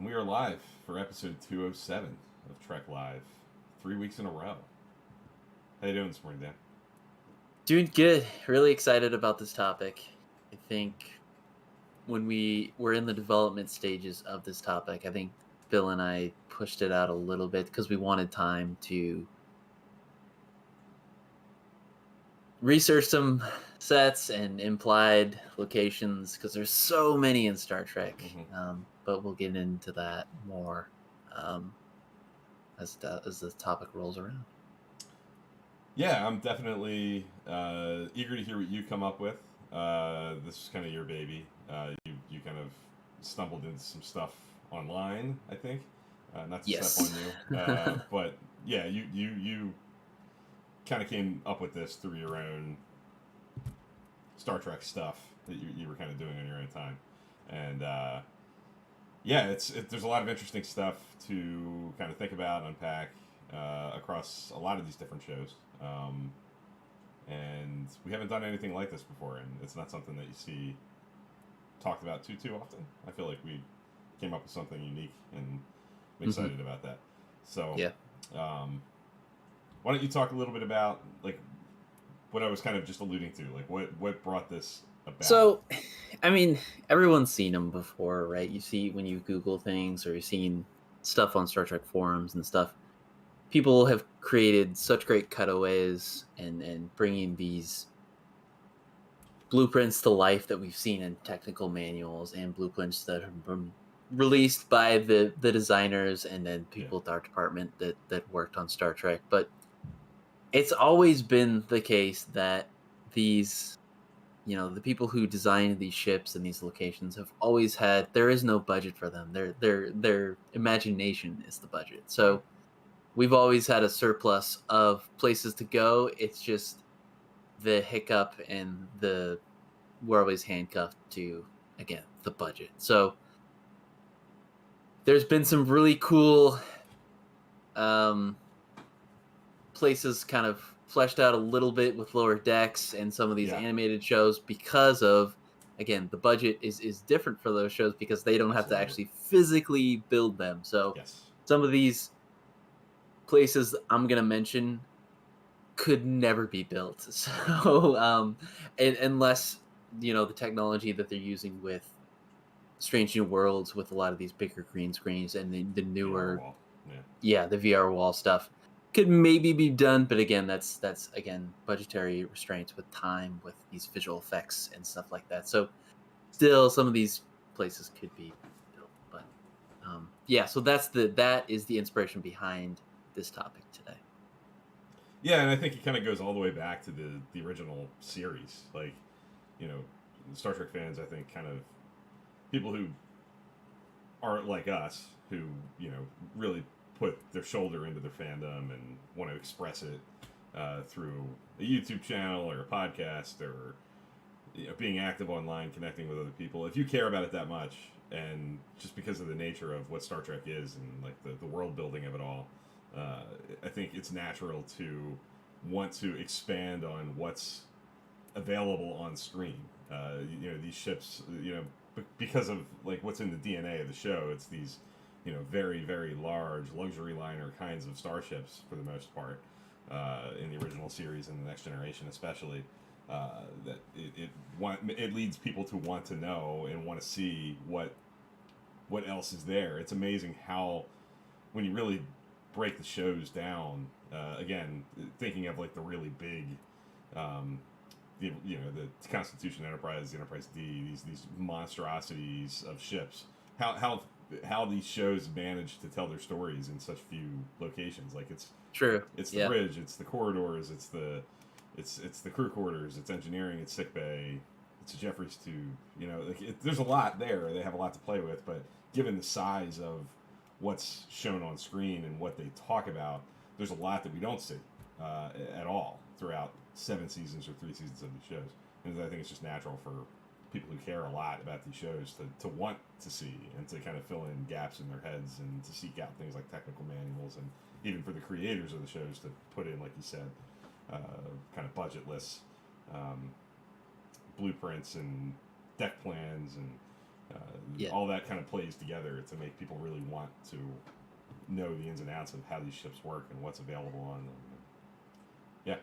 We are live for episode 207 of Trek Live, 3 weeks in a row. How you doing this morning, Dan? Doing good. Really excited about this topic. I think when we were in the development stages of this topic, I think Bill and I pushed it out a little bit because we wanted time to research some sets and implied locations because there's so many in Star Trek. But we'll get into that more as the topic rolls around. Yeah, I'm definitely eager to hear what you come up with. This is kind of your baby. You kind of stumbled into some stuff online, I think. Not to step on you, but yeah, you kind of came up with this through your own Star Trek stuff that you were kind of doing on your own time, and yeah, there's a lot of interesting stuff to kind of think about, unpack across a lot of these different shows. And we haven't done anything like this before, and it's not something that you see talked about too often. I feel like we came up with something unique, and I'm excited about that. So, yeah. Why don't you talk a little bit about like what I was kind of just alluding to, like what brought this about? So, I mean, everyone's seen them before, right? You see when you Google things or you've seen stuff on Star Trek forums and stuff. People have created such great cutaways and bringing these blueprints to life that we've seen in technical manuals and blueprints that have been released by the designers and then people at the art department that worked on Star Trek. But it's always been the case that these, the people who design these ships and these locations have always had, there is no budget for them. Their imagination is the budget. So we've always had a surplus of places to go. It's just the hiccup and we're always handcuffed to, again, the budget. So there's been some really cool places kind of fleshed out a little bit with Lower Decks and some of these animated shows because of, again, the budget is different for those shows because they don't have to actually physically build them. So some of these places I'm going to mention could never be built. So unless, the technology that they're using with Strange New Worlds with a lot of these bigger green screens and the newer, the VR wall stuff could maybe be done, but again, that's again budgetary restraints with time, with these visual effects and stuff like that. So, still, some of these places could be built, but so that is the inspiration behind this topic today. Yeah, and I think it kind of goes all the way back to the original series. Like, Star Trek fans, I think, kind of people who aren't like us, who really put their shoulder into their fandom and want to express it through a YouTube channel or a podcast or being active online, connecting with other people. If you care about it that much, and just because of the nature of what Star Trek is and like the world building of it all, I think it's natural to want to expand on what's available on screen. These ships, because of like what's in the DNA of the show, it's these very, very large luxury liner kinds of starships for the most part in the original series and the Next Generation especially. That it leads people to want to know and want to see what else is there. It's amazing how when you really break the shows down, again, thinking of like the really big, the Constitution Enterprise, the Enterprise D, these monstrosities of ships. How these shows manage to tell their stories in such few locations. Like it's true. It's the bridge, it's the corridors, it's the crew quarters, it's engineering, it's sickbay, it's a Jeffries tube. There's a lot there. They have a lot to play with, but given the size of what's shown on screen and what they talk about, there's a lot that we don't see at all throughout 7 seasons or 3 seasons of these shows. And I think it's just natural for people who care a lot about these shows to want to see and to kind of fill in gaps in their heads and to seek out things like technical manuals, and even for the creators of the shows to put in, like you said, kind of budgetless blueprints and deck plans and Yeah. all that kind of plays together to make people really want to know the ins and outs of how these ships work and what's available on them. Yeah.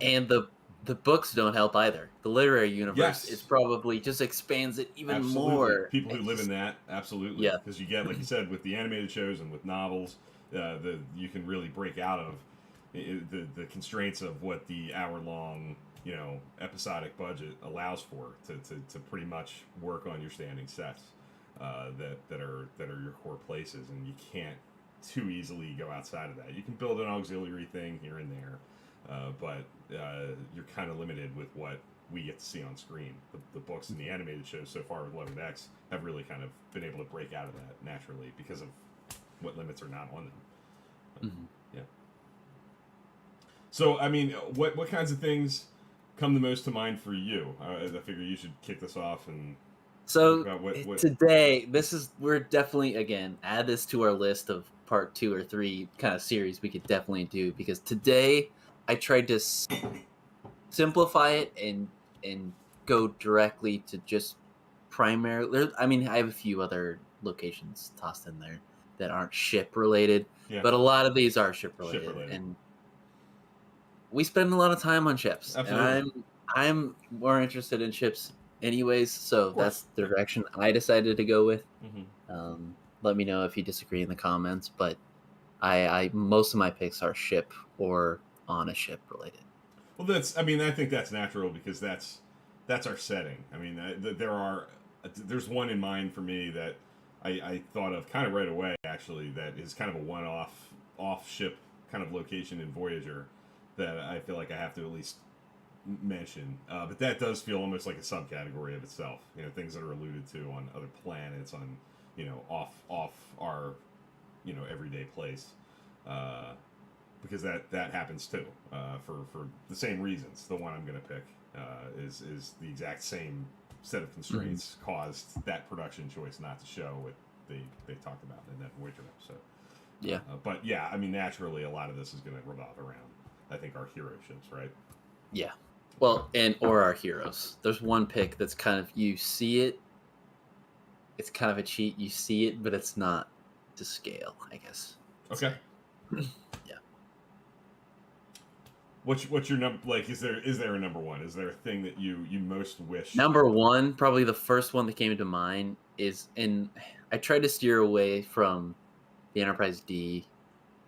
And the books don't help either. The literary universe is Yes. probably just expands it even Absolutely. more. People who live in that, absolutely. Yeah. Because you get, like you said, with the animated shows and with novels, you can really break out of the constraints of what the hour-long, episodic budget allows for to pretty much work on your standing sets that are your core places, and you can't too easily go outside of that. You can build an auxiliary thing here and there, but you're kind of limited with what we get to see on screen. The books and the animated shows so far with Lower Decks have really kind of been able to break out of that naturally because of what limits are not on them. Mm-hmm. Yeah. So, I mean, what kinds of things come the most to mind for you? I figure you should kick this off and so talk about what... today, we're definitely, again, add this to our list of part 2 or 3 kind of series we could definitely do, because today I tried to simplify it and go directly to just primarily. I mean, I have a few other locations tossed in there that aren't ship related, but a lot of these are ship related, and we spend a lot of time on ships. Absolutely. And I'm more interested in ships anyways, so that's the direction I decided to go with. Mm-hmm. Let me know if you disagree in the comments, but I most of my picks are ship or on a ship related. Well, I think that's natural because that's our setting. I mean, there's one in mind for me that I thought of kind of right away, actually, that is kind of a off ship kind of location in Voyager that I feel like I have to at least mention. But that does feel almost like a subcategory of itself. Things that are alluded to on other planets, on off our everyday place. Because that happens too, for the same reasons. The one I'm going to pick is the exact same set of constraints caused that production choice not to show what they talked about in that Voyager episode. Yeah. But yeah, I mean, naturally, a lot of this is going to revolve around, I think, our hero ships, right? Yeah. Well, or our heroes. There's one pick that's kind of, you see it. It's kind of a cheat. You see it, but it's not to scale, I guess. Okay. Yeah. What's your number? Like, is there a number one? Is there a thing that you most wish? Number one, probably the first one that came to mind is, and I tried to steer away from the Enterprise D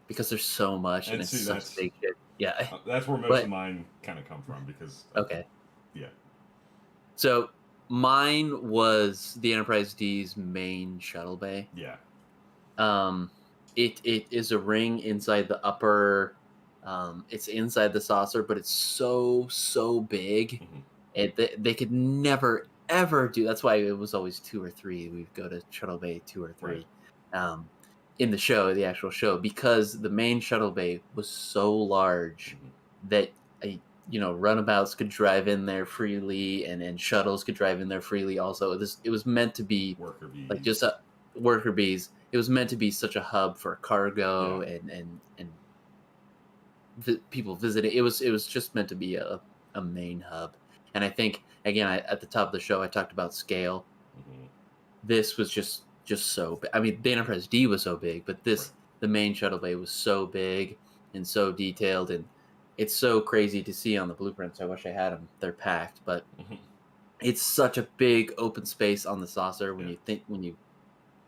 because there's so much and it's such a big ship. Yeah. That's where most of mine kind of come from because. Okay. Yeah. So mine was the Enterprise D's main shuttle bay. Yeah. It is a ring inside the upper. It's inside the saucer, but it's so big, and they could never ever do. That's why it was always 2 or 3. We'd go to Shuttle Bay 2 or 3, in the show, the actual show, because the main Shuttle Bay was so large that runabouts could drive in there freely, and shuttles could drive in there freely. Also, it was meant to be worker bees. Like just worker bees. It was meant to be such a hub for cargo and people visiting. It was just meant to be a main hub. And I think, again, at the top of the show, I talked about scale. This was just so big. I mean, the Enterprise D was so big, but the main shuttle bay was so big and so detailed, and it's so crazy to see on the blueprints. I wish I had them. They're packed, but it's such a big open space on the saucer. When you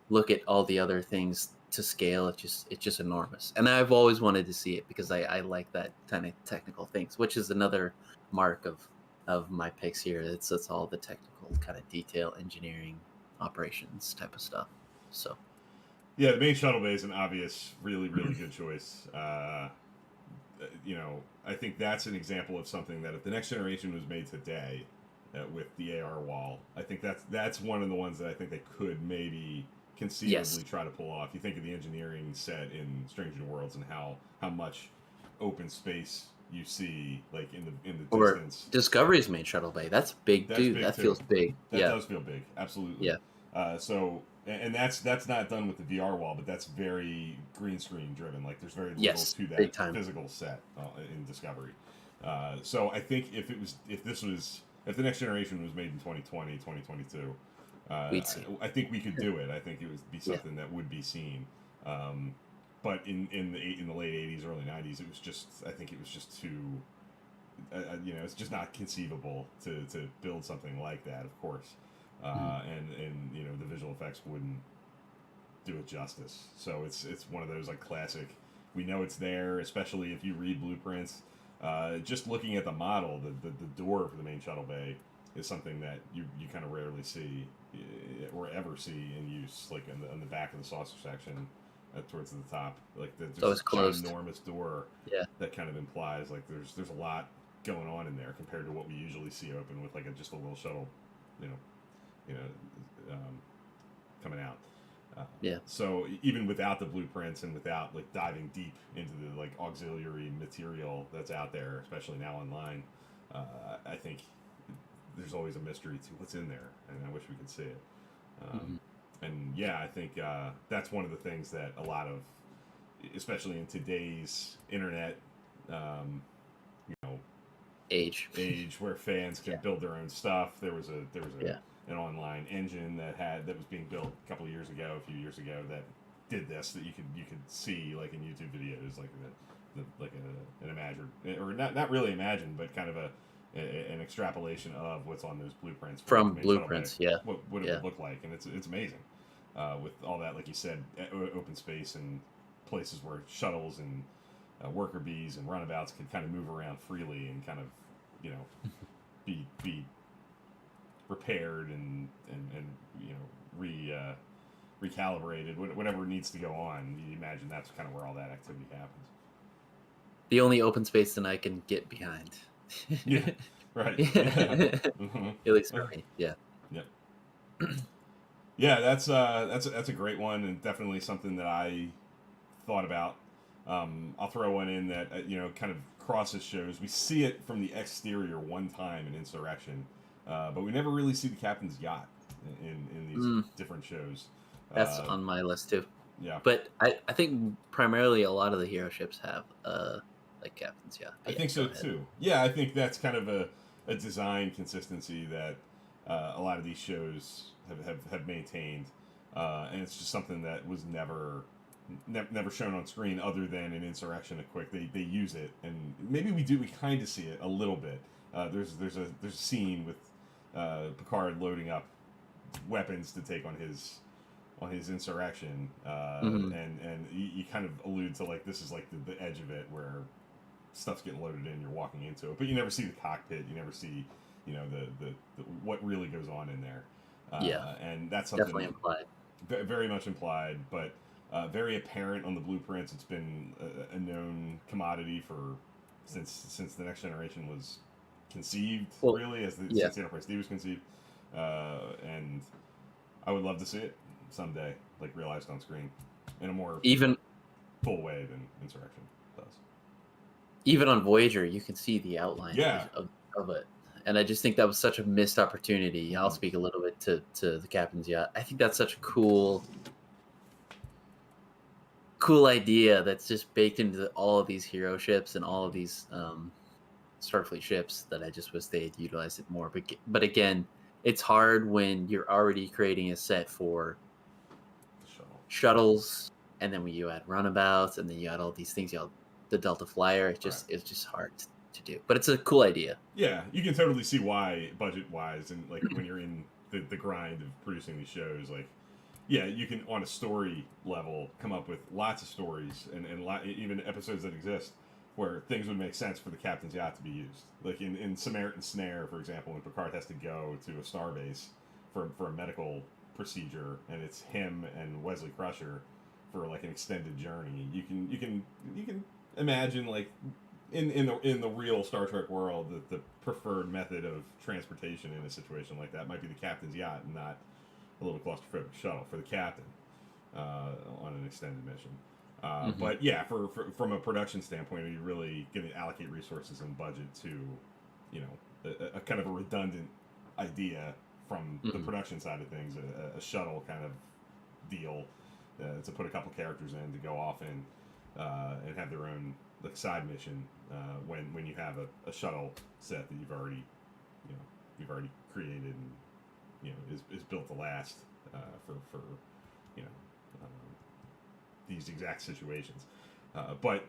look at all the other things to scale, it's just enormous. And I've always wanted to see it because I like that kind of technical things, which is another mark of my picks here. It's all the technical kind of detail, engineering, operations type of stuff. So yeah, the main shuttle bay is an obvious, really, really good choice. I think that's an example of something that if the Next Generation was made today with the AR wall, I think that's one of the ones that I think they could maybe conceivably try to pull off. You think of the engineering set in Strange New Worlds and how much open space you see, like in the distance. Or Discovery's main shuttle bay. That's big, dude. That feels big. That does feel big. Absolutely. Yeah. So, and that's not done with the VR wall, but that's very green screen driven. Like there's very little to that physical set in Discovery. So I think if the Next Generation was made in 2020, 2022, We'd see. I think we could do it. I think it would be Yeah. something that would be seen. Um, but in the late '80s, early '90s, it was just I think it was just too it's just not conceivable to build something like that. Of course, and the visual effects wouldn't do it justice. So it's one of those like classic. We know it's there, especially if you read blueprints. Just looking at the model, the door for the main shuttle bay is something that you kind of rarely see or ever see in use, like on the back of the saucer section towards the top. Like It's there's always this closed. ginormous door Yeah. that kind of implies like there's a lot going on in there compared to what we usually see open with like just a little shuttle, you know, you know, coming out. Yeah. So even without the blueprints and without like diving deep into the like auxiliary material that's out there, especially now online, I think there's always a mystery to what's in there, and I wish we could see it. And yeah, I think that's one of the things that a lot of, especially in today's internet, you know, Age. where fans can build their own stuff. There was Yeah. an online engine that was being built a few years ago that did this that you could see like in YouTube videos like an imagined or not really imagined but kind of an extrapolation of what's on those blueprints for From the main shuttle bay, blueprints, yeah. what it Yeah. would look like, and it's amazing with all that, like you said, open space and places where shuttles and worker bees and runabouts could kind of move around freely and kind of be repaired and recalibrated, whatever needs to go on. You imagine that's kind of where all that activity happens. The only open space that I can get behind. Yeah, right. Yeah. Mm-hmm. At least for me. Yeah. Yep. Yeah, that's a great one and definitely something that I thought about. I'll throw one in that kind of crosses shows. We see it from the exterior one time in Insurrection, but we never really see the captain's yacht in these different shows. That's on my list too. Yeah, but I think primarily a lot of the hero ships have like captains. Yeah, I think so too. Yeah, I think that's kind of a design consistency that a lot of these shows have maintained, and it's just something that was never shown on screen other than in Insurrection. They use it, and maybe we kind of see it a little bit. There's a scene with Picard loading up weapons to take on his Insurrection, and you kind of allude to like this is like the edge of it where stuff's getting loaded in, you're walking into it, but you never see the cockpit, you never see the what really goes on in there. And that's something definitely implied. Very much implied, but very apparent on the blueprints. It's been a known commodity since the Next Generation was conceived, really, since the Enterprise D was conceived, and I would love to see it someday, like realized on screen in a more full way than Insurrection does. Even on Voyager, you can see the outline of it. And I just think that was such a missed opportunity. I'll speak a little bit to the captain's yacht. I think that's such a cool idea that's just baked into all of these hero ships and all of these Starfleet ships that I just wish they had utilized it more. But again, it's hard when you're already creating a set for shuttles, and then when you add runabouts, and then you add all these things, you add the Delta Flyer. It's just hard to do, but it's a cool idea. Yeah, you can totally see why budget wise, and like when you're in the grind of producing these shows, like you can on a story level come up with lots of stories and even episodes that exist where things would make sense for the captain's yacht to be used. Like in Samaritan Snare, for example, when Picard has to go to a starbase for a medical procedure, and it's him and Wesley Crusher for like an extended journey. You can imagine like in the real Star Trek world that the preferred method of transportation in a situation like that might be the captain's yacht and not a little claustrophobic shuttle for the captain on an extended mission. But yeah, from a production standpoint, you're really going to allocate resources and budget to, a kind of a redundant idea from the production side of things, a shuttle kind of deal to put a couple characters in to go off and have their own like side mission when you have a shuttle set that you've already created and is built to last for you know these exact situations. But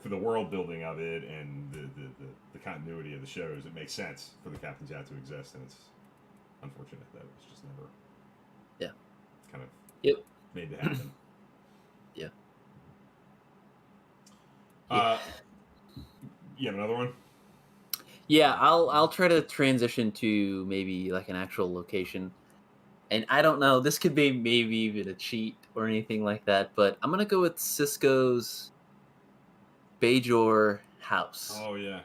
for the world building of it and the continuity of the shows, it makes sense for the Captain's Yacht to exist, and it's unfortunate that it was just never kind of made to happen. Yeah. You have another one? Yeah, I'll try to transition to maybe like an actual location. And I don't know, this could be maybe even a cheat or anything like that, but I'm gonna go with Cisco's Bajor house. Oh yeah.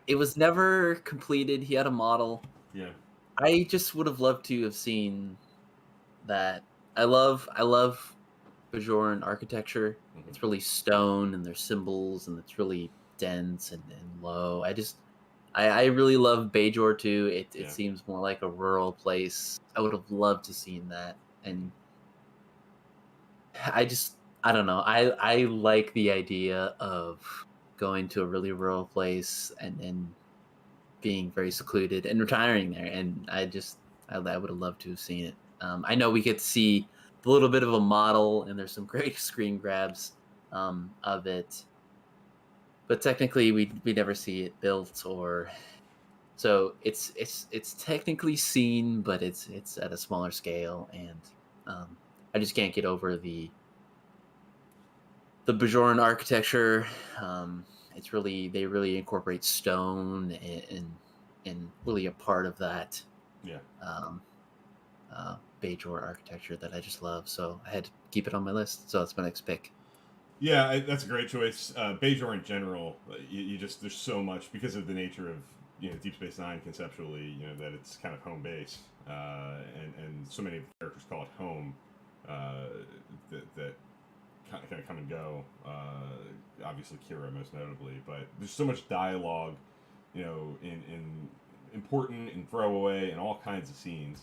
It was never completed. He had a model. Yeah. I just would have loved to have seen that. I love Bajoran architecture. Mm-hmm. It's really stone and there's symbols and it's really dense and low. I really love Bajor too. It seems more like a rural place. I would have loved to seen that. And I don't know. I like the idea of going to a really rural place and being very secluded and retiring there. And I would have loved to have seen it. I know we get to see a little bit of a model, and there's some great screen grabs of it, but technically we never see it built, or so it's technically seen, but it's at a smaller scale, and I just can't get over the Bajoran architecture. It's really they really incorporate stone and really a part of that. Yeah. Bajor architecture that I just love, so I had to keep it on my list. So that's my next pick. Yeah, that's a great choice. Bajor in general, you just there's so much because of the nature of Deep Space Nine conceptually, that it's kind of home base, and so many of the characters call it home, that kind of come and go. Obviously, Kira most notably, but there's so much dialogue, in important and throwaway and all kinds of scenes.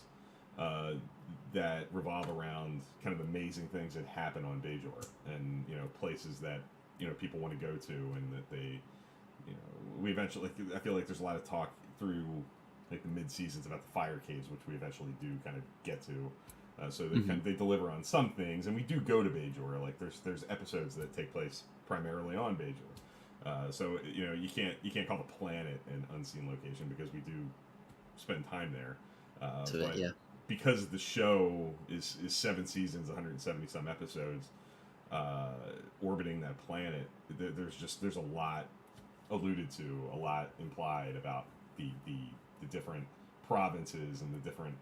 That revolve around kind of amazing things that happen on Bajor, and places that people want to go to, and that they we eventually, I feel like there's a lot of talk through like the mid seasons about the fire caves, which we eventually do kind of get to. So they deliver on some things, and we do go to Bajor. Like there's episodes that take place primarily on Bajor. So you can't call the planet an unseen location because we do spend time there. But because the show is 7 seasons, 170 some episodes, orbiting that planet, there's a lot alluded to, a lot implied about the different provinces and the different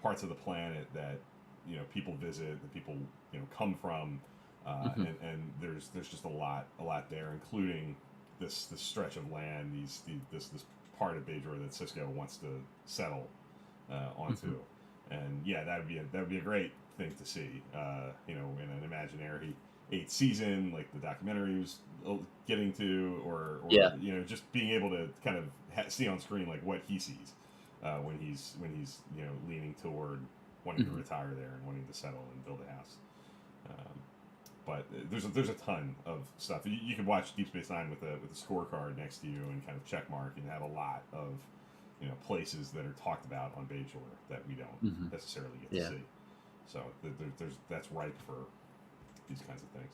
parts of the planet that people visit, that people come from, and there's just a lot there, including this stretch of land, this part of Bajor that Cisco wants to settle onto, and that would be a great thing to see, in an imaginary 8th season like the documentary was getting to, or just being able to kind of see on screen like what he sees when he's leaning toward wanting to retire there and wanting to settle and build a house. But there's a ton of stuff. You could watch Deep Space Nine with a scorecard next to you and kind of check mark, and have a lot of places that are talked about on Bajor that we don't necessarily get to see. So that's ripe for these kinds of things.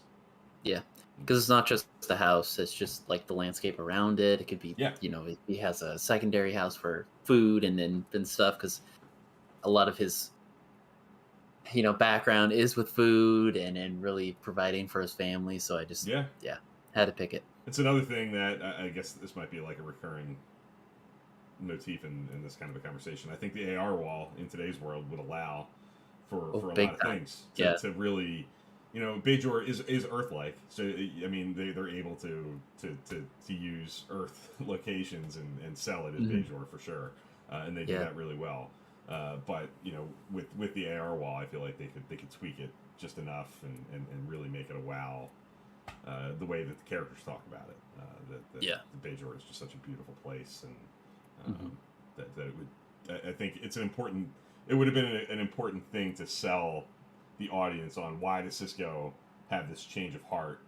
Yeah, because it's not just the house; it's just like the landscape around it. It could be, he has a secondary house for food and stuff, because a lot of his background is with food and really providing for his family. So I just had to pick it. It's another thing that I guess this might be like a recurring motif in this kind of a conversation. I think the AR wall in today's world would allow for a lot of things to really, Bajor is Earth-like, so I mean they're able to use Earth locations and sell it as Bajor for sure, and they do that really well. But with the AR wall, I feel like they could tweak it just enough and really make it a wow. The way that the characters talk about it, the Bajor is just such a beautiful place, and that it would. I think it's an important. It would have been an important thing to sell the audience on why does Cisco have this change of heart,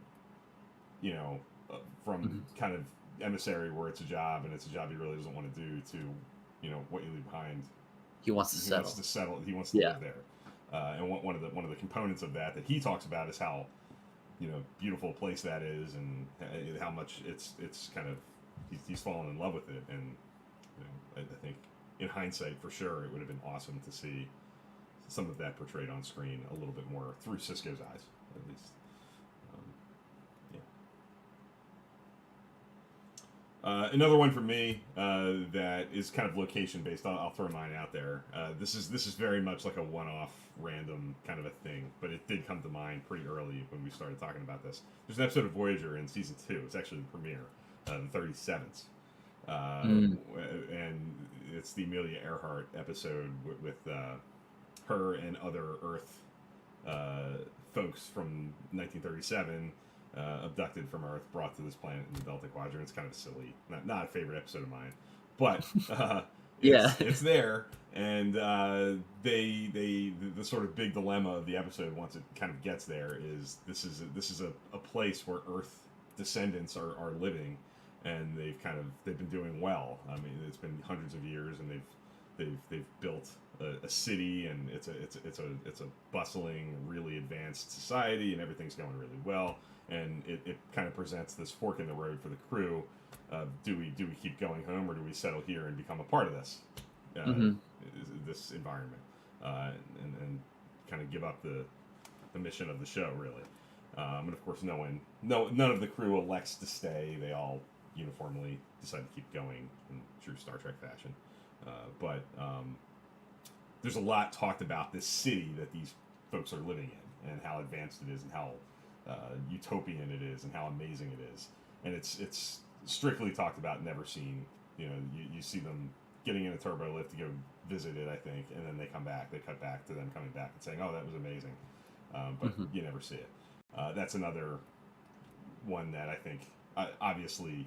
from kind of emissary where it's a job and it's a job he really doesn't want to do, to what you leave behind. He wants to settle. He wants to live there. And one of the components of that he talks about is how beautiful place that is, and how much it's kind of he's fallen in love with it. And I think in hindsight, for sure, it would have been awesome to see some of that portrayed on screen a little bit more through Cisco's eyes, at least. Another one for me that is kind of location based. I'll throw mine out there. This is very much like a one-off, random kind of a thing, but it did come to mind pretty early when we started talking about this. There's an episode of Voyager in season 2. It's actually the premiere, the 37th, and it's the Amelia Earhart episode with her and other Earth folks from 1937. Abducted from Earth, brought to this planet in the Delta Quadrant. It's kind of silly, not a favorite episode of mine, but it's there. And the sort of big dilemma of the episode, once it kind of gets there, is this is a place where Earth descendants are living, and they've been doing well. I mean, it's been hundreds of years, and they've built a city, and it's a bustling, really advanced society, and everything's going really well. And it kind of presents this fork in the road for the crew. Do we keep going home, or do we settle here and become a part of this this environment, and kind of give up the mission of the show, really? And of course, none of the crew elects to stay. They all uniformly decide to keep going in true Star Trek fashion. But there's a lot talked about this city that these folks are living in, and how advanced it is, and how utopian it is, and how amazing it is. And it's strictly talked about, never seen. You see them getting in a turbo lift to go visit it, I think, and then they come back. They cut back to them coming back and saying, "Oh, that was amazing," but you never see it. That's another one that I think, obviously,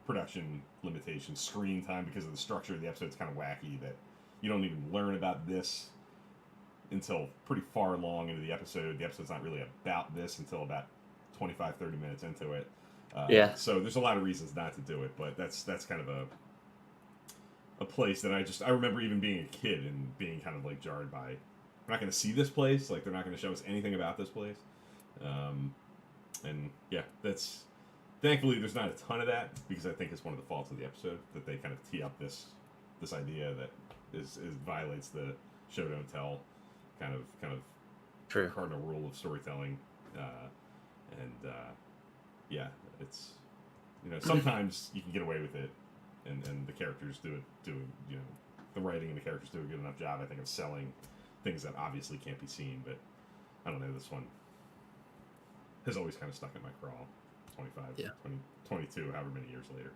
production limitations, screen time, because of the structure of the episode, is kind of wacky, that you don't even learn about this until pretty far along into the episode. The episode's not really about this until about 25-30 minutes into it. So there's a lot of reasons not to do it, but that's kind of a place that I remember even being a kid and being kind of like jarred by. We're not going to see this place. Like, they're not going to show us anything about this place. And yeah, thankfully there's not a ton of that, because I think it's one of the faults of the episode, that they kind of tee up this idea that is violates the show don't tell kind of True. cardinal rule of storytelling. Yeah, it's sometimes you can get away with it, and the characters do the writing and the characters do a good enough job, I think, of selling things that obviously can't be seen. But I don't know, this one has always kind of stuck in my craw. 20, 22, however many years later.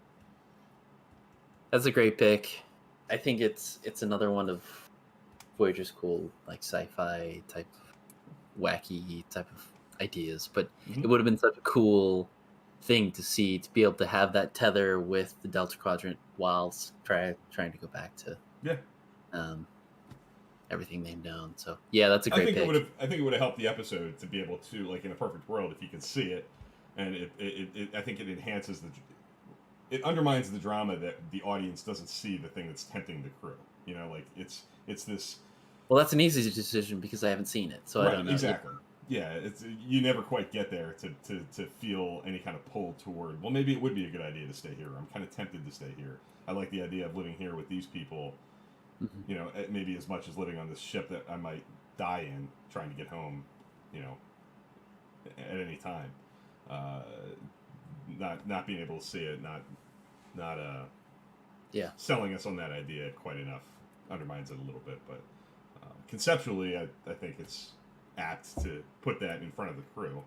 That's a great pick. I think it's another one of Voyager's cool, like, sci-fi type, wacky type of ideas. But it would have been such a cool thing to see, to be able to have that tether with the Delta Quadrant whilst trying to go back to everything they've known. So yeah, that's a great pick. I think it would have helped the episode to be able to, like, in a perfect world, if you could see it, and I think it enhances it undermines the drama that the audience doesn't see the thing that's tempting the crew. Like, it's this. Well, that's an easy decision because I haven't seen it, so right, I don't know. Exactly. Yeah, you never quite get there to feel any kind of pull toward, well, maybe it would be a good idea to stay here. I'm kind of tempted to stay here. I like the idea of living here with these people, maybe as much as living on this ship that I might die in, trying to get home, at any time. Not being able to see it, not selling us on that idea quite enough undermines it a little bit. But conceptually, I think it's apt to put that in front of the crew,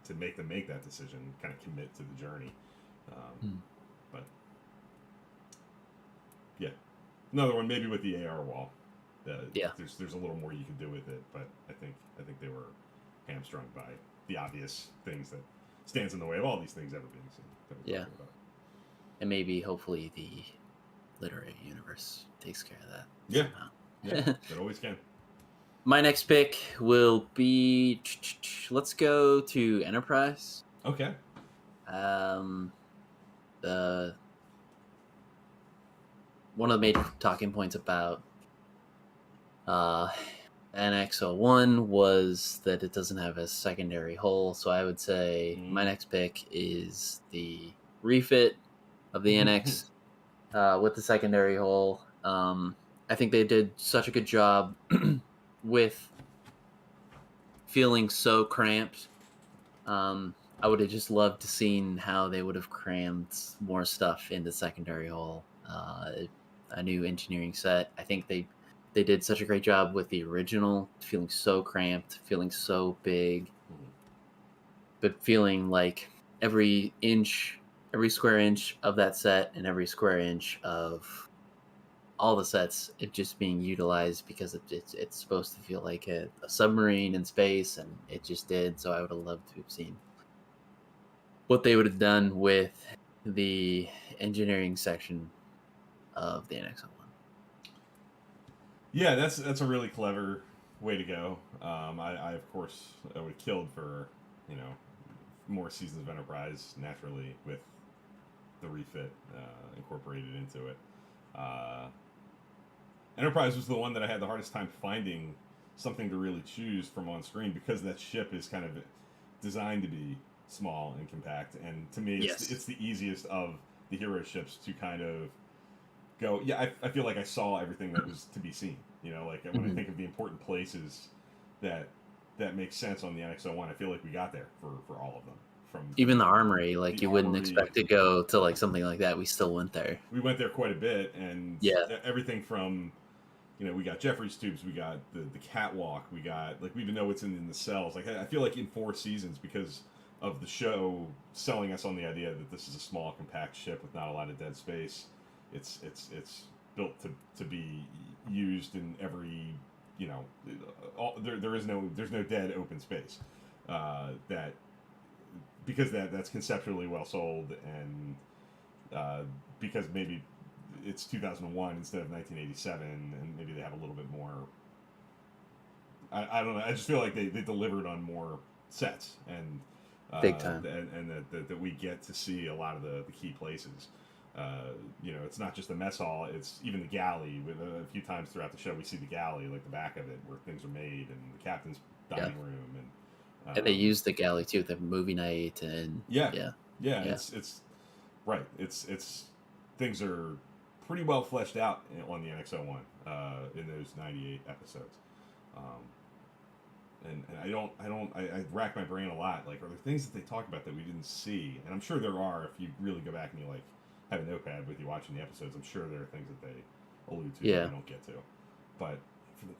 to make them make that decision, kind of commit to the journey. But yeah, another one maybe with the AR wall. There's a little more you can do with it, but I think they were hamstrung by the obvious things that stands in the way of all these things ever being seen. And maybe, hopefully, the literary universe takes care of that. Yeah, it always can. My next pick will be, let's go to Enterprise. Okay. one of the major talking points about NX-01 was that it doesn't have a secondary hull. So I would say my next pick is the refit of the NX with the secondary hull. I think they did such a good job with feeling so cramped. I would have just loved to seen how they would have crammed more stuff into secondary hull. A new engineering set. I think they did such a great job with the original, feeling so cramped, feeling so big, but feeling like every square inch of that set and every square inch of all the sets, it just being utilized because it's supposed to feel like a submarine in space, and it just did. So I would have loved to have seen what they would have done with the engineering section of the NX-01. Yeah, that's a really clever way to go. I of course would have killed for more seasons of Enterprise naturally with the refit incorporated into it. Enterprise was the one that I had the hardest time finding something to really choose from on screen because that ship is kind of designed to be small and compact, and to me it's the easiest of the hero ships to kind of go, I feel like I saw everything that was to be seen. Like when I think of the important places that makes sense on the NX-01, I feel like we got there for all of them. From even the armory, like you wouldn't expect to go to like something like that. We still went there. We went there quite a bit, and everything from we got Jeffrey's tubes, we got the catwalk, we got we even know what's in the cells. Like I feel like in 4 seasons, because of the show selling us on the idea that this is a small, compact ship with not a lot of dead space, it's built to be used in every there's no dead open space that because that's conceptually well sold, and because maybe it's 2001 instead of 1987, and maybe they have a little bit more. I don't know. I just feel like they delivered on more sets, and big time, and that we get to see a lot of the key places. It's not just the mess hall; it's even the galley. With a few times throughout the show, we see the galley, like the back of it, where things are made, and the captain's dining room, and they use the galley too, the movie night, and it's right. It's things are pretty well fleshed out on the NX-01 in those 98 episodes. And I rack my brain a lot. Like, are there things that they talk about that we didn't see? And I'm sure there are. If you really go back and you have a notepad with you watching the episodes, I'm sure there are things that they allude to that we don't get to. But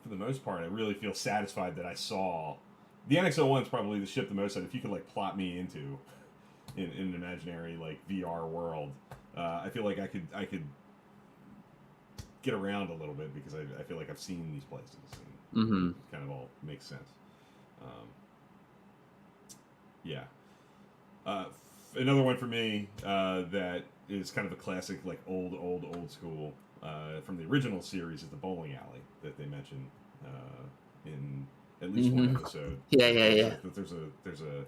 for the most part, I really feel satisfied that I saw the NX-01 is probably the ship the most. That if you could plot me into in an imaginary VR world, I feel like I could get around a little bit because I feel like I've seen these places, and it kind of all makes sense. Another one for me that is kind of a classic, old school from the original series is the bowling alley that they mention in at least one episode. There's a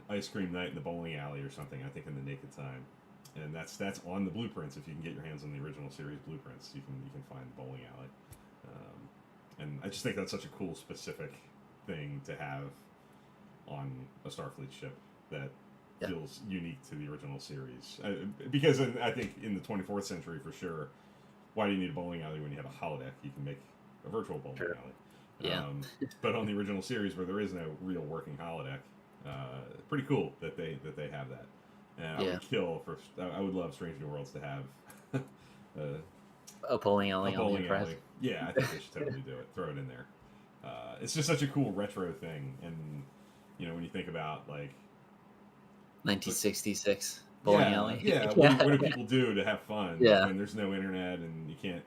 ice cream night in the bowling alley or something, I think, in the Naked Time. And that's on the blueprints. If you can get your hands on the original series blueprints, you can find the bowling alley. And I just think that's such a cool, specific thing to have on a Starfleet ship that feels unique to the original series. Because I think in the 24th century, for sure, why do you need a bowling alley when you have a holodeck? You can make a virtual bowling alley. But on the original series, where there is no real working holodeck, pretty cool that they have that. And I would love Strange New Worlds to have a bowling alley on the Enterprise. Yeah, I think they should totally do it. Throw it in there. It's just such a cool retro thing, and when you think about 1966 bowling alley. Yeah, what do people do to have fun? Yeah. When there's no internet and you can't,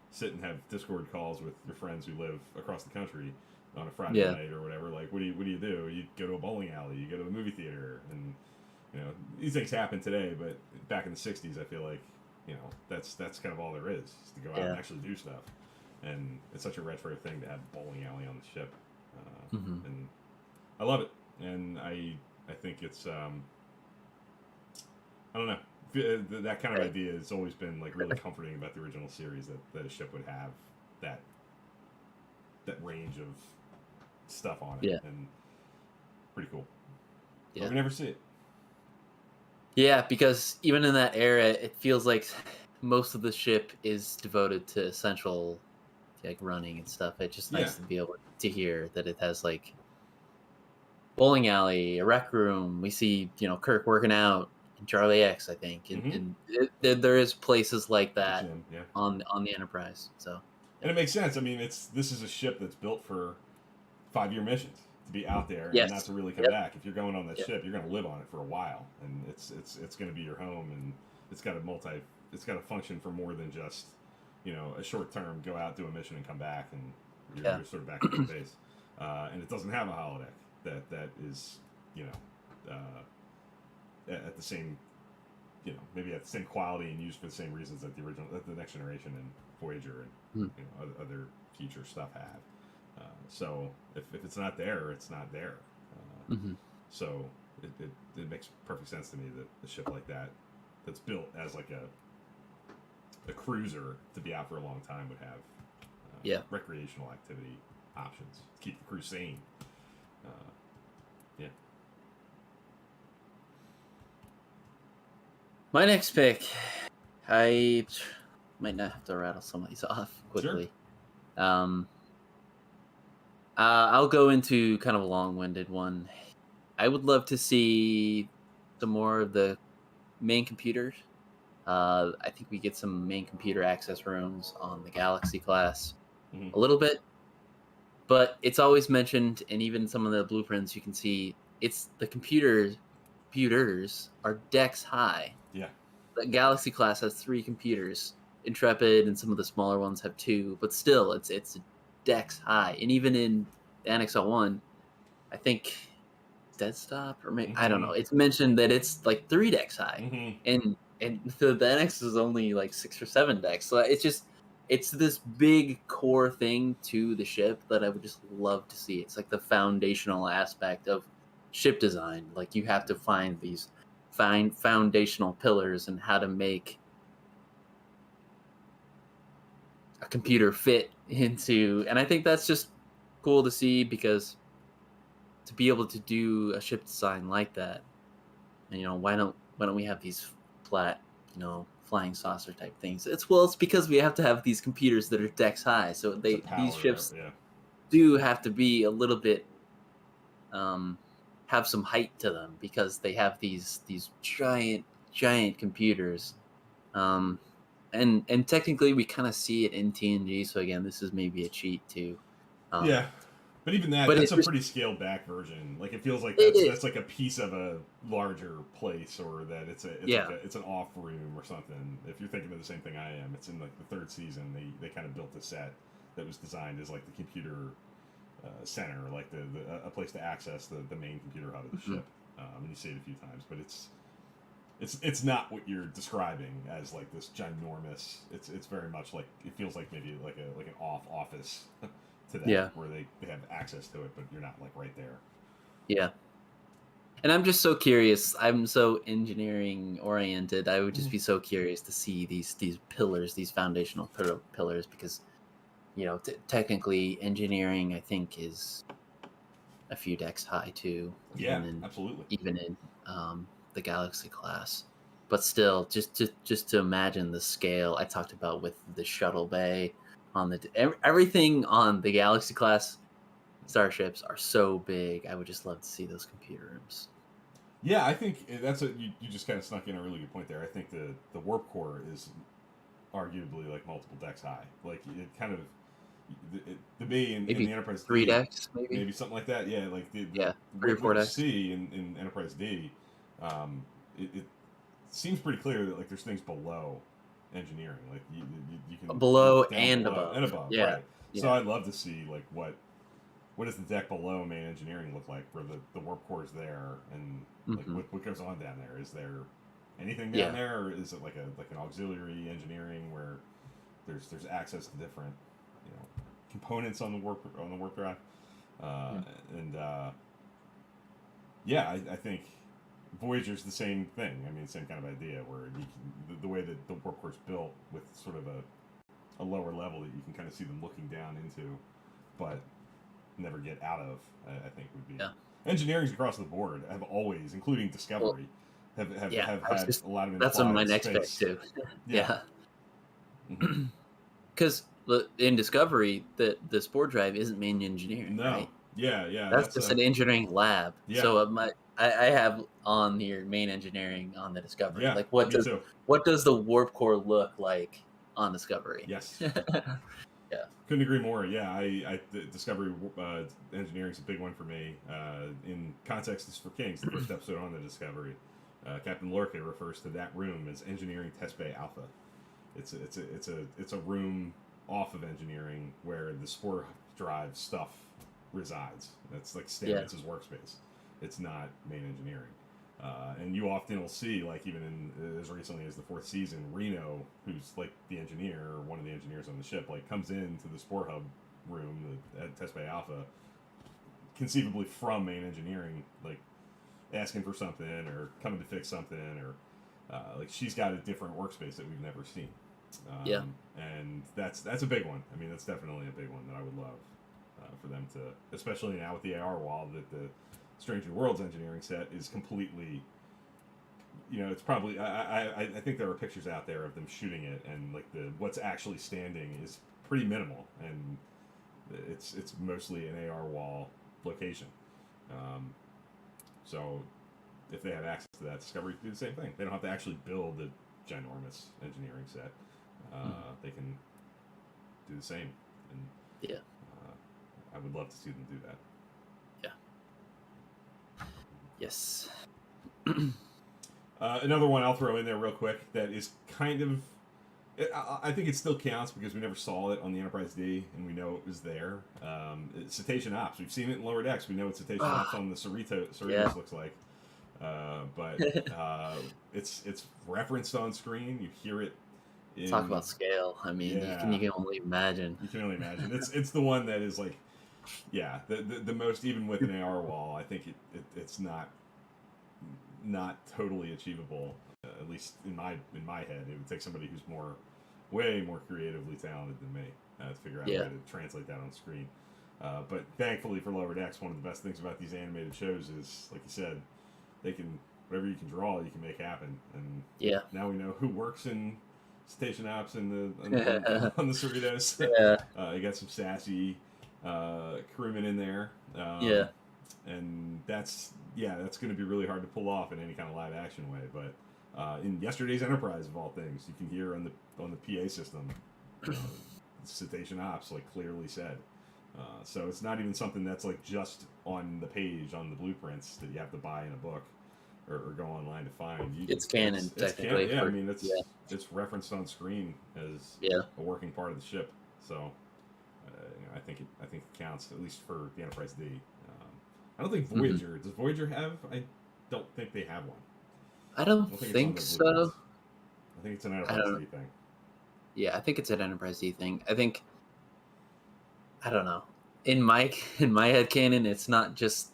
sit and have Discord calls with your friends who live across the country on a Friday night or whatever. What do you do? You go to a bowling alley. You go to a movie theater, and these things happen today, but back in the 60s, I feel like that's kind of all there is to go out and actually do stuff. And it's such a retro thing to have a bowling alley on the ship, and I love it. And I think it's I don't know. that kind of Right. idea has always been like really comforting about the original series, that a ship would have that range of stuff on it, Yeah. and pretty cool. But Yeah. we never see it. Yeah, because even in that era, it feels like most of the ship is devoted to essential like running and stuff. It's just Yeah. nice to be able to hear that it has like bowling alley, a rec room. We see Kirk working out in Charlie X, I think, and, Mm-hmm. and there is places like that Gym, yeah. on the Enterprise. So And it makes sense. I mean, this is a ship that's built for 5-year missions, to be out there and not yes, to really come yep, back. If you're going on that yep, ship, you're going to live on it for a while, and it's going to be your home, and it's got to function for more than just a short term go out, do a mission, and come back, and yeah, you're sort of back at the base. And it doesn't have a holodeck that is at the same maybe at the same quality and used for the same reasons that the Next Generation and Voyager and mm, other future stuff have. So if it's not there, it's not there. hmm So it makes perfect sense to me that a ship like that's built as like a cruiser to be out for a long time would have yeah. recreational activity options, keep the crew sane. Uh, yeah. My next pick, I might not have to rattle some of these off Sure. quickly. Um, I'll go into kind of a long-winded one. I would love to see some more of the main computers. I think we get some main computer access rooms on the Galaxy class Mm-hmm. a little bit, but it's always mentioned, and even some of the blueprints you can see, it's the computers are decks high. Yeah. The Galaxy class has 3 computers. Intrepid and some of the smaller ones have 2, but still, it's decks high. And even in Annex L1, I think Dead Stop or maybe I don't Mm-hmm. know. It's mentioned that it's like 3 decks high, Mm-hmm. and the Annex is only like 6 or 7 decks. So it's this big core thing to the ship that I would just love to see. It's like the foundational aspect of ship design. Like you have to find these foundational pillars and how to make a computer fit into, and I think that's just cool to see because to be able to do a ship design like that, and why don't we have these flat, flying saucer type things? It's because we have to have these computers that are decks high, so It's a these power up. ships Yeah. do have to be a little bit um have some height to them because they have these giant computers. um and technically we kind of see it in TNG, so again this is maybe a cheat too. um Yeah. But even that, but that's it's a just pretty scaled back version. Like it feels like it that's is, like a piece of a larger place, or that it's like yeah, it's an off room or something. If you're thinking of the same thing I am, it's in like the 3rd season. They kind of built a set that was designed as like the computer center, like a place to access the main computer hub of the mhm, ship. And you see it a few times, but it's not what you're describing as like this ginormous. It's very much like it feels like maybe like an office to them yeah, where they have access to it, but you're not like right there. yeah. And I'm just so curious. I'm so engineering oriented. I would just be so curious to see these pillars, these foundational pillars, because technically engineering I think is a few decks high too, Yeah, absolutely. even in the Galaxy class. But still, just to imagine the scale I talked about with the shuttle bay on everything on the Galaxy class starships are so big. I would just love to see those computer rooms. Yeah, I think that's you just kind of snuck in a really good point there. I think the warp core is arguably like multiple decks high. Like it kind of the bay in Maybe the Enterprise 3 D, decks, maybe. maybe something like that. Yeah, like Yeah, 3 or what 4 you decks. see in Enterprise D, it seems pretty clear that like there's things below engineering. Like you can Below down and below and above. above, Yeah, right? So yeah. I'd love to see like what does the deck below main engineering look like, where the warp core is there, and like Hmm. what goes on down there? Is there anything down Yeah. there, or is it like an auxiliary engineering where there's access to different components on the warp drive? uh, Mm. and yeah, I think Voyager's the same thing. I mean, same kind of idea where you can, the way that the warp core's built with sort of a lower level that you can kind of see them looking down into, but never get out of. I think would be engineering's across the board have always, including Discovery, have had a lot of implied that's on my next space. pick too. Yeah. Because in Discovery, the spore drive isn't main engineering, right? Yeah. That's just an engineering lab. Yeah. So I have on here main engineering on the Discovery. Yeah, like what does the warp core look like on Discovery? Yes. Yeah. Couldn't agree more. Yeah, Discovery engineering's a big one for me. In Context is for Kings, the first episode on the Discovery, Captain Lorca refers to that room as Engineering Test Bay Alpha. It's a room off of engineering where the spore drive stuff resides. That's like Stamets' workspace. It's not main engineering. And you often will see, like even in as recently as the 4th season, Reno, who's like the engineer or one of the engineers on the ship, like comes into the Spore Hub room at Test Bay Alpha, conceivably from main engineering, like asking for something or coming to fix something, or like she's got a different workspace that we've never seen. And that's a big one. I mean, that's definitely a big one that I would love for them to, especially now with the AR wall, that the Strange New Worlds engineering set is completely, it's probably, I think there are pictures out there of them shooting it, and like what's actually standing is pretty minimal, and it's mostly an AR wall location. So if they have access to that, Discovery can do the same thing. They don't have to actually build a ginormous engineering set. They can do the same, and I would love to see them do that. Yes. Another one I'll throw in there real quick that is kind of, I think it still counts because we never saw it on the Enterprise D and we know it was there. Cetacean Ops. We've seen it in Lower Decks. We know what Cetacean Ops on the Cerritos looks like. But it's referenced on screen. You hear it. Talk about scale. I mean, you can only imagine. You can only imagine. It's the one that is like, the most, even with an AR wall, I think it's not totally achievable. At least in my head, it would take somebody who's way more creatively talented than me to figure out a way to translate that on screen. But thankfully for Lower Decks, one of the best things about these animated shows is, like you said, they can, whatever you can draw, you can make happen. And now we know who works in Cetacean Ops and on the Cerritos. You got some sassy crewmen in there. And that's going to be really hard to pull off in any kind of live action way. But in yesterday's Enterprise, of all things, you can hear on the PA system, Cetacean Ops like clearly said. So it's not even something that's like just on the page on the blueprints that you have to buy in a book or go online to find. It's canon, technically. It's canon. I mean, it's referenced on screen as a working part of the ship. So I think it counts, at least for the Enterprise D. I don't think Voyager. Does Voyager have? I don't think they have one. I don't think so. I think it's an Enterprise D thing. Yeah, I think it's an Enterprise D thing. I don't know. In my headcanon, it's not just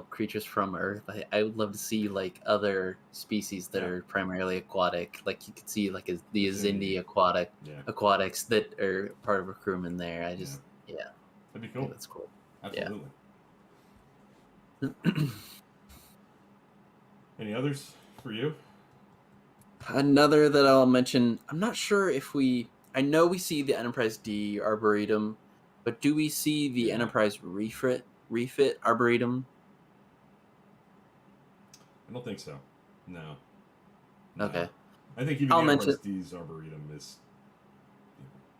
creatures from Earth. I would love to see like other species that are primarily aquatic. Like you could see like the Azindi aquatics that are part of a crewman there. That'd be cool. That's cool. Absolutely. Any others for you? Another that I'll mention. I'm not sure if I know we see the Enterprise D Arboretum, but do we see the Enterprise refit Arboretum? I don't think so. No. Okay. I think even the Enterprise D's Arboretum is,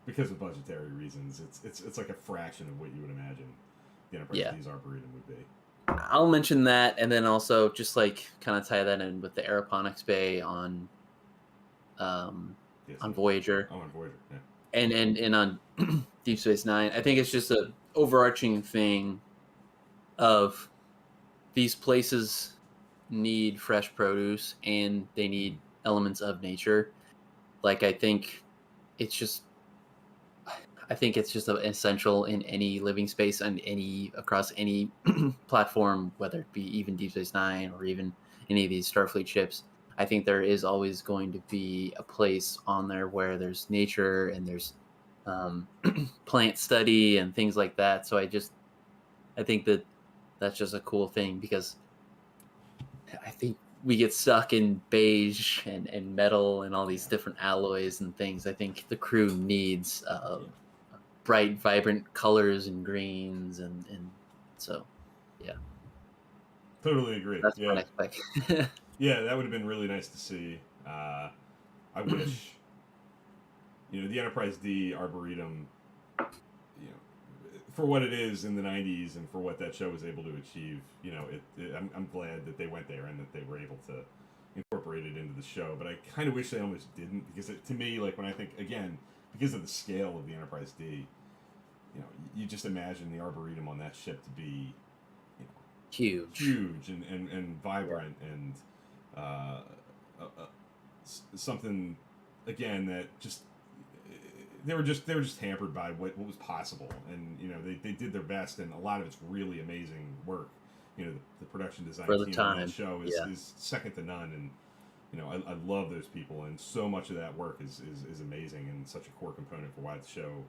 because of budgetary reasons, it's like a fraction of what you would imagine the Enterprise D's Arboretum would be. I'll mention that, and then also just like kind of tie that in with the aeroponics bay on Voyager. Oh, on Voyager, yeah. And on Deep Space Nine. I think it's just an overarching thing of these places need fresh produce and they need elements of nature. Like I think it's just essential in any living space and across any platform, whether it be even Deep Space Nine or even any of these Starfleet ships, I think there is always going to be a place on there where there's nature and there's um, plant study and things like that. So I think that that's just a cool thing because I think we get stuck in beige and metal and all these Yeah. different alloys and things. I think the crew needs Yeah. bright, vibrant colors and greens and so yeah, Totally agree. that's my Yeah. next pick. Yeah, that would have been really nice to see. I wish, the Enterprise D Arboretum, for what it is in the '90s and for what that show was able to achieve, I'm glad that they went there and that they were able to incorporate it into the show. But I kind of wish they almost didn't, because to me, like, when I think, again, because of the scale of the Enterprise D, you just imagine the Arboretum on that ship to be, huge and vibrant, and uh, uh, uh, something, again, that just they were just hampered by what was possible, and they did their best, and a lot of it's really amazing work. The production design For the team on that time. show Yeah. is second to none, and I love those people, and so much of that work is amazing and such a core component for why the show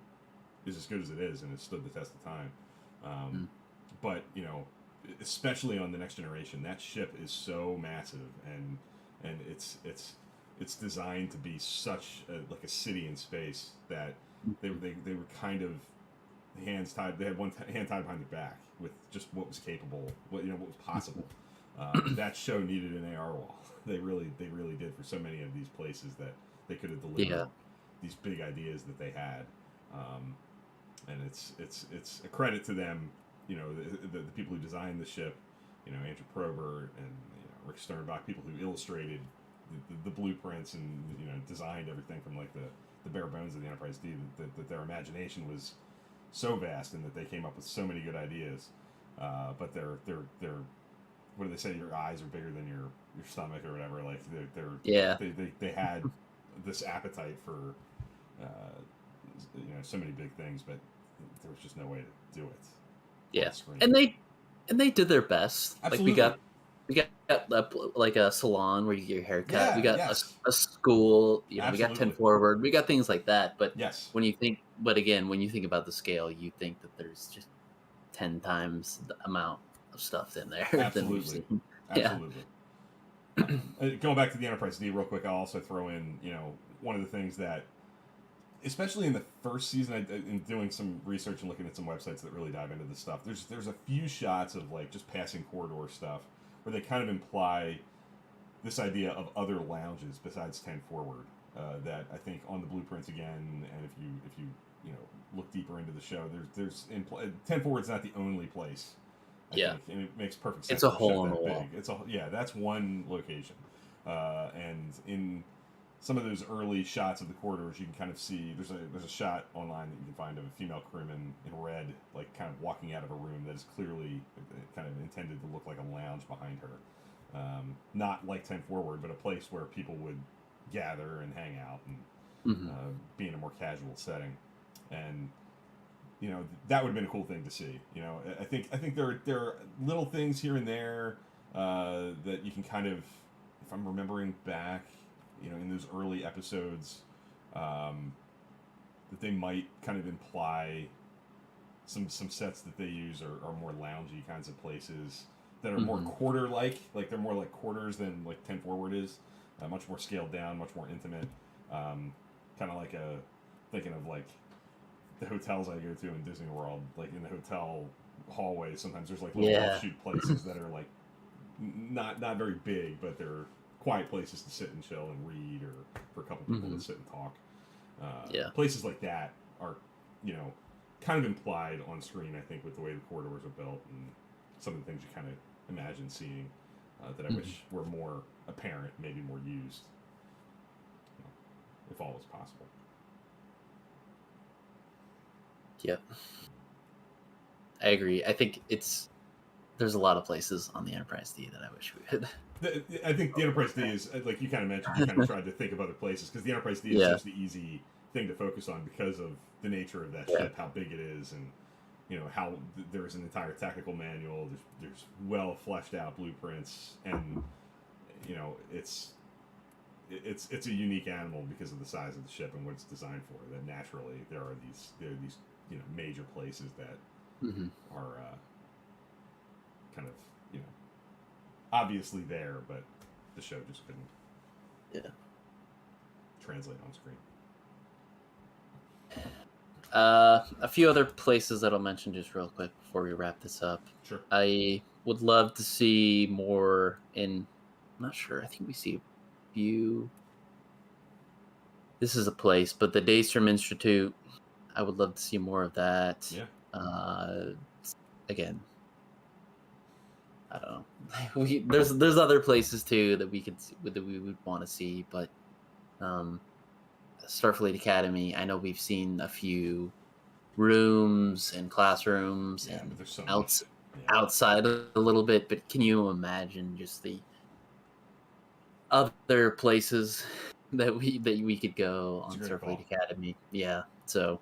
is as good as it is, and it's stood the test of time. Mm. But especially on the Next Generation, that ship is so massive, and it's designed to be such like a city in space that they were kind of hands tied. They had one hand tied behind their back with just what was capable, what was possible. That show needed an AR wall. They really did, for so many of these places that they could have delivered these big ideas that they had. And it's a credit to them, the people who designed the ship, Andrew Prober and Rick Sternbach, people who illustrated the blueprints and designed everything from like the bare bones of the Enterprise D. That their imagination was so vast, and that they came up with so many good ideas. But they're what do they say? Your eyes are bigger than your stomach or whatever. Like they had this appetite for so many big things, but there was just no way to do it. Yeah, and they did their best. Absolutely. Like we got like a salon where you get your hair cut. Yeah, we got yes. a school. We got Absolutely. 10 Forward. We got things like that. But Yes. when you think about the scale, you think that there's just 10 times the amount of stuff in there than we've Absolutely. seen. Absolutely. Going back to the Enterprise D real quick, I'll also throw in, one of the things that, especially in the first season, in doing some research and looking at some websites that really dive into this stuff, there's a few shots of like just passing corridor stuff where they kind of imply this idea of other lounges besides 10 Forward. That I think on the blueprints again, and if you look deeper into the show, there's 10 Forward's not the only place. I think, and it makes perfect sense. It's a hole in the wall. That's one location, and in some of those early shots of the corridors, you can kind of see there's a shot online that you can find of a female crewman in red, like kind of walking out of a room that is clearly kind of intended to look like a lounge behind her. Not like 10 Forward, but a place where people would gather and hang out and be in a more casual setting. And that would have been a cool thing to see. I think there are little things here and there that you can kind of, if I'm remembering back, in those early episodes, that they might kind of imply some sets that they use are more loungy kinds of places that are more quarter-like they're more like quarters than like 10 Forward is, much more scaled down, much more intimate, kind of like thinking of like the hotels I go to in Disney World, like in the hotel hallway, sometimes there's like little offshoot places that are like not very big, but they're quiet places to sit and chill and read, or for a couple people to sit and talk. Places like that are, kind of implied on screen, I think, with the way the corridors are built and some of the things you kind of imagine seeing that I wish were more apparent, maybe more used, if all was possible. Yep. I agree. I think there's a lot of places on the Enterprise D that I wish we could. I think the Enterprise D is, like you kind of mentioned, you kind of tried to think of other places, because the Enterprise D is such the easy thing to focus on because of the nature of that ship, how big it is, and how there's an entire technical manual, there's well fleshed out blueprints, and you know, it's a unique animal because of the size of the ship and what it's designed for. That naturally there are these you know major places that are kind of you know obviously there, but the show just couldn't translate on screen. A few other places that I'll mention just real quick before we wrap this up. Sure. I would love to see more in. I'm not sure. I think we see a few. This is a place, but the Daystrom Institute. I would love to see more of that. Yeah. Again, I don't know. There's other places too that we could that we would want to see, but Starfleet Academy. I know we've seen a few rooms and classrooms and so outside a little bit, but can you imagine just the other places that we could go on Starfleet Academy? Yeah. So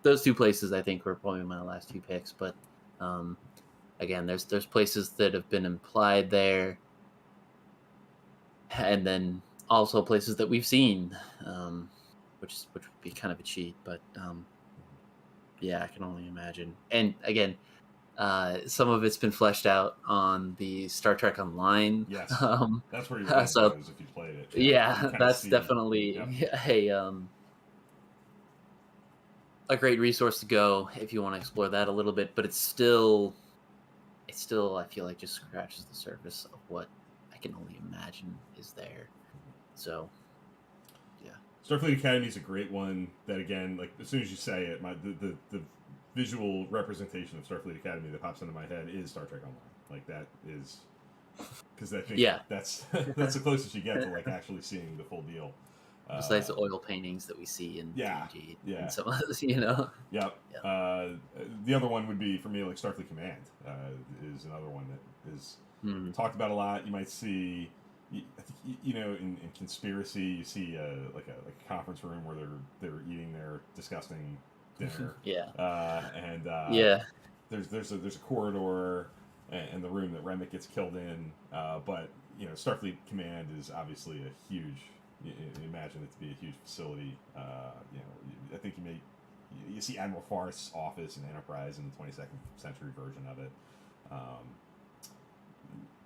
those two places I think were probably my last two picks, but again, there's places that have been implied there, and then also places that we've seen, which would be kind of a cheat, but yeah, I can only imagine. And again, some of it's been fleshed out on the Star Trek Online. Yes, that's where your head goes if you played it. Yeah, that's definitely a great resource to go if you want to explore that a little bit. But it's still I feel like just scratches the surface of what I can only imagine is there. So, yeah. Starfleet Academy is a great one. That again, like as soon as you say it, the visual representation of Starfleet Academy that pops into my head is Star Trek Online. Like that is because I think that's that's the closest you get to like actually seeing the full deal. Besides the oil paintings that we see in TNG and some of those, you know. Yep. The other one would be for me like Starfleet Command is another one that is talked about a lot. You might see. I think you know in Conspiracy you see like a conference room where they're eating their disgusting dinner. There's a corridor and the room that Remick gets killed in. But you know Starfleet Command is obviously a huge. You imagine it to be a huge facility. You know I think you see Admiral Farth's office in Enterprise in the 22nd century version of it.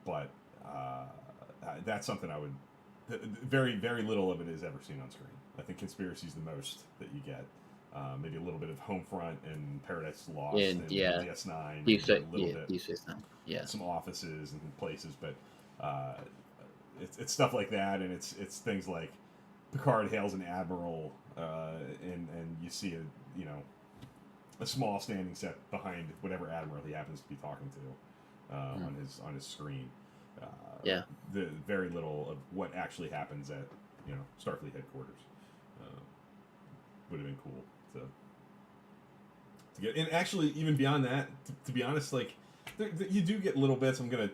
But that's something I would. Very, very little of it is ever seen on screen. I think Conspiracy is the most that you get. Maybe a little bit of Homefront and Paradise Lost and DS9. Deep Space Nine. Yeah. Some offices and places, but it's stuff like that, and it's things like Picard hails an admiral, and you see a small standing set behind whatever admiral he happens to be talking to on his screen. The very little of what actually happens at Starfleet headquarters would have been cool to get. And actually, even beyond that, to be honest, like you do get little bits. I'm gonna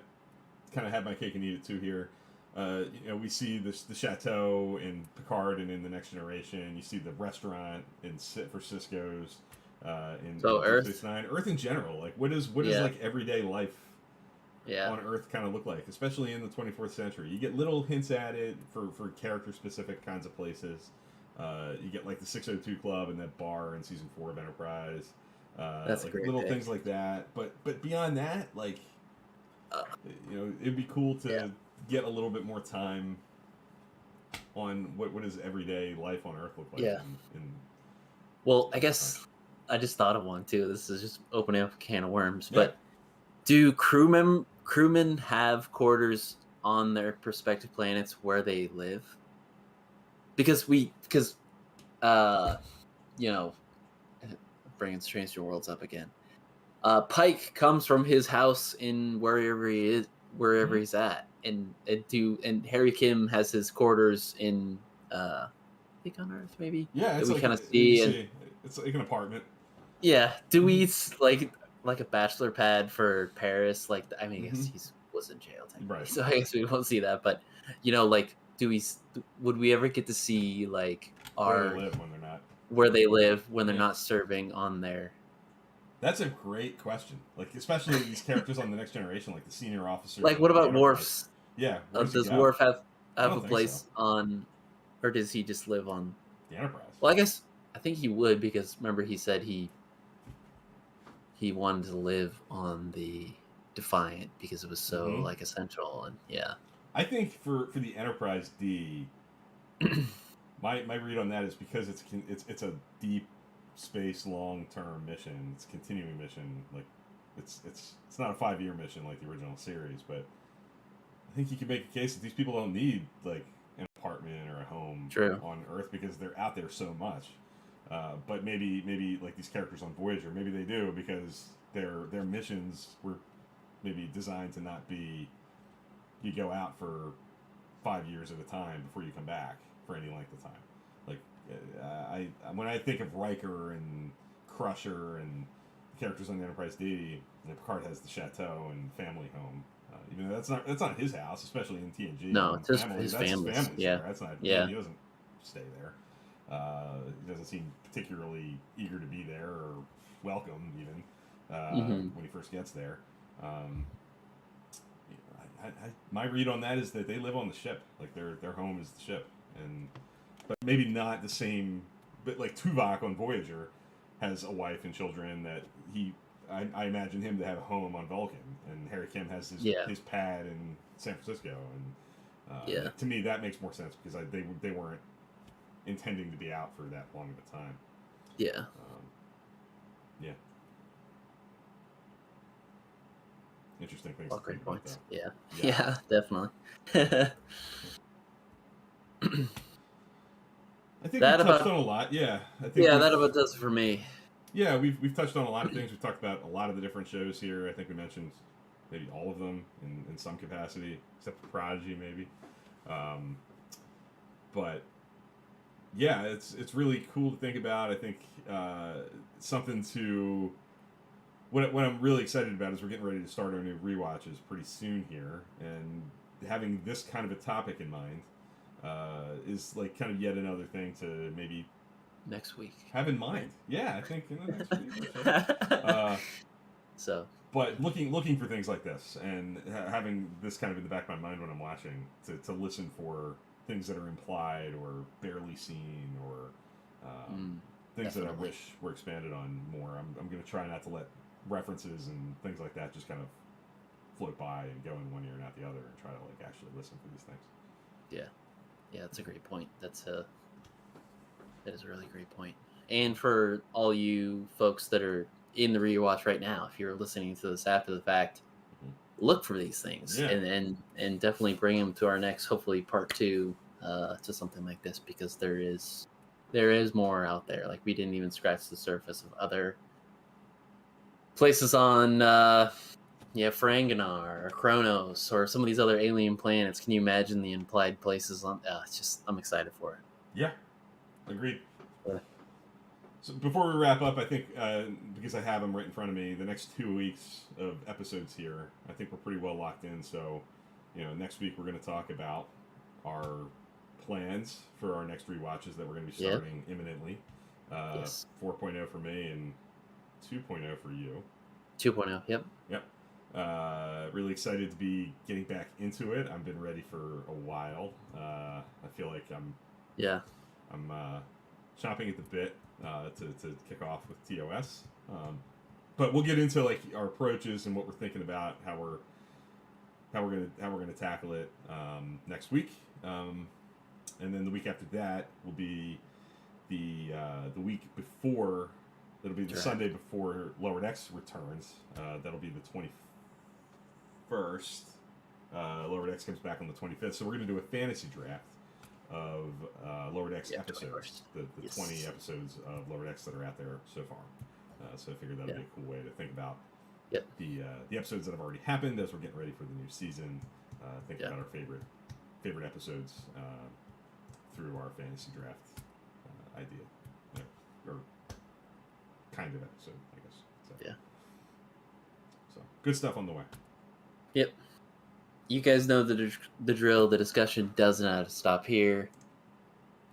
kind of have my cake and eat it too here. We see the chateau in Picard and in the Next Generation. You see the restaurant for Cisco's in Earth. Space Nine. Earth in general, like what is like everyday life on Earth kind of look like, especially in the 24th century. You get little hints at it for character specific kinds of places. You get like the 602 Club and that bar in season 4 of Enterprise. That's like a great little pick. things like that. But beyond that, like it'd be cool to get a little bit more time on what does everyday life on Earth look like. Well, I guess I just thought of one too. This is just opening up a can of worms. But do crewmen have quarters on their prospective planets where they live? Because bringing Stranger Worlds up again. Pike comes from his house in wherever he's at, and Harry Kim has his quarters in I think on Earth maybe. Yeah, it's we like kind of see. It's like an apartment. Yeah, do we like a bachelor pad for Paris? Like I mean, I guess he was in jail, right? So I guess we won't see that, but like. Would we ever get to see like where they live when they're not serving on their? That's a great question. Like especially these characters on the Next Generation, like the senior officers. Like what about Worf's Yeah, where does he Does go? Worf I have don't a think so. place on, or does he just live on The Enterprise. Well, I think he would, because remember he said he wanted to live on the Defiant because it was so Mm-hmm. like essential, and yeah. I think for the Enterprise D, my read on that is because it's a deep space long term mission. It's a continuing mission. Like it's not a 5-year mission like the original series, but I think you can make a case that these people don't need like an apartment or a home True. on Earth because they're out there so much. But maybe like these characters on Voyager, maybe they do because their missions were maybe designed to not be you go out for 5 years at a time before you come back for any length of time. Like I when I think of Riker and Crusher and the characters on the Enterprise D, Picard has the chateau and family home. Even though that's not his house, especially in TNG. No, And it's family, his that's his family's. family's Yeah. there. That's not. Yeah. He doesn't stay there. He doesn't seem particularly eager to be there or welcome even when he first gets there. My read on that is that they live on the ship. Like their home is the ship, but maybe not the same. But like Tuvok on Voyager has a wife and children that I imagine him to have a home on Vulcan, and Harry Kim has his pad in San Francisco, and to me that makes more sense because they weren't intending to be out for that long of a time. Yeah. Yeah. Interesting things. All great points. Yeah. Yeah, Definitely. I think we touched on a lot. Yeah, I think that about does it for me. Yeah, we've touched on a lot of things. We've talked about a lot of the different shows here. I think we mentioned maybe all of them in some capacity, except for Prodigy, maybe. But yeah, it's really cool to think about. I think something to what I'm really excited about is we're getting ready to start our new rewatches pretty soon here, and having this kind of a topic in mind is like kind of yet another thing to maybe next week have in mind. Yeah, I think in the next week or so. But looking for things like this and having this kind of in the back of my mind when I'm watching to listen for things that are implied or barely seen or things that I wish were expanded on more. I'm going to try not to let references and things like that just kind of float by and go in one ear and out the other, and try to like actually listen for these things. Yeah, that's a great point. That is a really great point. And for all you folks that are in the rewatch right now, if you're listening to this after the fact, look for these things and definitely bring them to our next, hopefully part 2 to something like this, because there is more out there. Like, we didn't even scratch the surface of other places on Ferenginar or Kronos or some of these other alien planets. Can you imagine the implied places on it's just, I'm excited for it. Yeah, agreed. So before we wrap up, I think because I have them right in front of me, the next 2 weeks of episodes here, I think we're pretty well locked in. So, next week we're going to talk about our plans for our next rewatches that we're going to be starting imminently. 4.0 for me and 2.0 for you. 2.0, yep. Really excited to be getting back into it. I've been ready for a while. I feel like I'm chomping at the bit to kick off with TOS. But we'll get into like our approaches and what we're thinking about, how we're gonna tackle it next week. And then the week after that will be the week before. It'll be the Sunday before Lower Decks returns. That'll be the 21st. Lower Decks comes back on the 25th. So we're going to do a fantasy draft of Lower Decks episodes. The 20 episodes of Lower Decks that are out there so far. So I figured that would be a cool way to think about the episodes that have already happened as we're getting ready for the new season. Think about our favorite episodes through our fantasy draft idea. Or kind of episode, I guess. So. So good stuff on the way. Yep. You guys know the drill. The discussion does not stop here.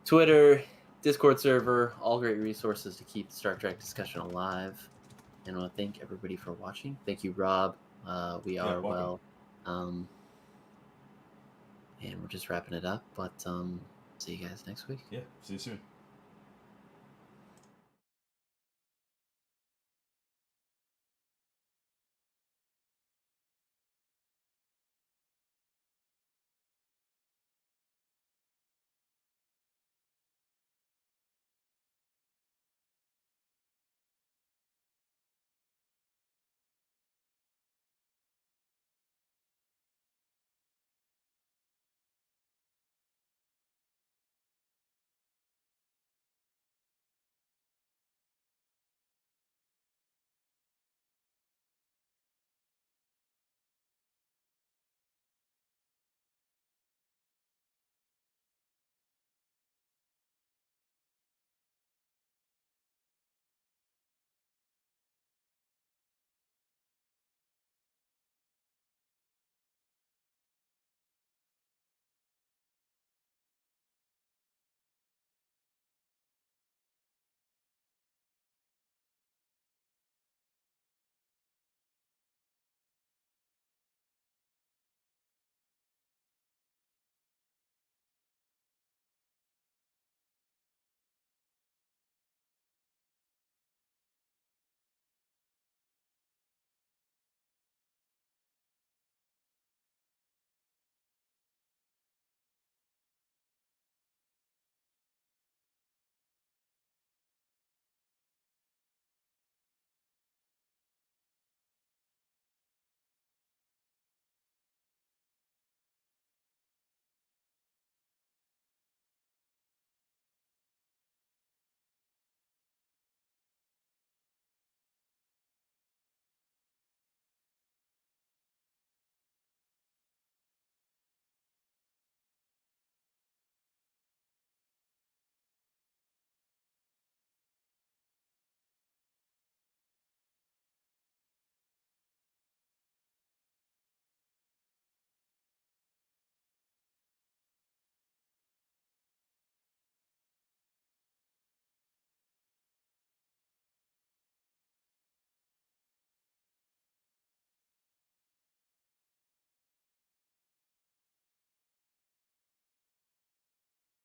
Twitter, Discord server, all great resources to keep the Star Trek discussion alive. And I want to thank everybody for watching. Thank you, Rob. We are well. And we're just wrapping it up. But see you guys next week. Yeah, see you soon.